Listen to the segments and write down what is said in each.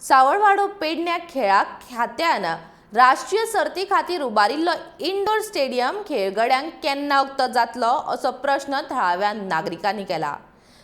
सावळवाडो पेडण्या खेळा खात्यान राष्ट्रीय सर्ती खातीर उबारिल्लो इंडोर स्टेडियम खेळगड्यांक केन्ना उक्तो जातलो असो प्रश्न थळाव्या नागरिकांनी केला।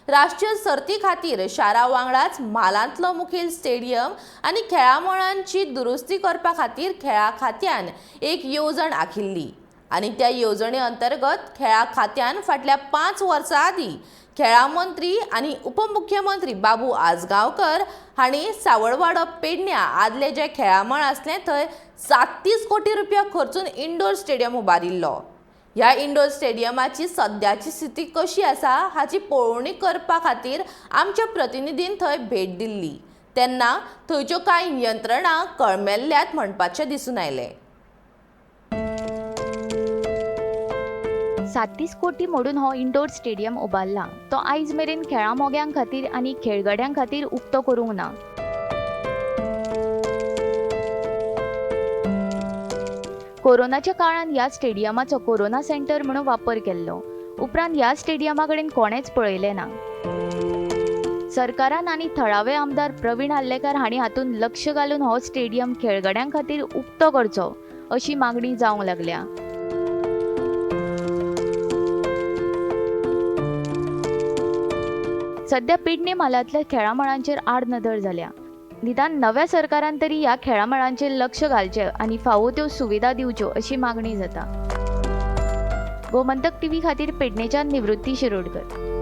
राष्ट्रीय सर्ती खातीर शारा वांगडाच म्हालांतलो मुखेल स्टेडियम आनी खेळामळांची दुरुस्ती करपा खातीर खेळा खात्यान एक येवजण आंखिल्ली आनी त्या येवजणे अंतर्गत खेळा खात्यान फाटल्या 5 वर्सां आदीं खेळा मंत्री आनी उपमुख्यमंत्री बाबू आजगांवकर हांणी सावळवाडो पेडण्या आदले जे खेळामळ आसलें थंय 37 कोटी रुपया खर्चून इंडोर स्टेडियम उबारिल्लो। ह्या इंडोर स्टेडियमाची सद्याची स्थिती कशी आसा हाची पळोवणी करपा खातीर आमच्या प्रतिनिधीन थंय भेट दिल्ली तेन्ना थंयच्यो कांय यंत्रणा कळमेल्ल्यात म्हणपाचें दिसून आयलें। 37 कोटी मोडून हो इंडोर स्टेडियम उबारला। तो आयज मेरेन खेळा मोग्यां खातीर आनी खेळगड्यां खातीर उक्तो करूंक ना। कोरोनाच्या काळान ह्या स्टेडियमाचो कोरोना सेंटर म्हणून वापर केल्लो। उपरांत ह्या स्टेडियमा कडेन कोणेच पळयलें ना। सरकारान आनी थळावे आमदार प्रवीण आल्लेकर हांणी हातूंत लक्ष घालून हो स्टेडियम खेळगड्यां खातीर उक्तो करचो अशी मागणी जावंक लागल्या। सध्या पेडणे म्हालांतल्या खेळामळांचेर आड नदर जाल्या। निदान नव्या सरकारान तरी ह्या खेळामळांचेर लक्ष घालचें आनी फावो त्यो सुविधा दिवच्यो अशी मागणी जाता। गोमंतक टीव्ही खातीर पेडणेच्यान निवृत्ती शिरोडकर।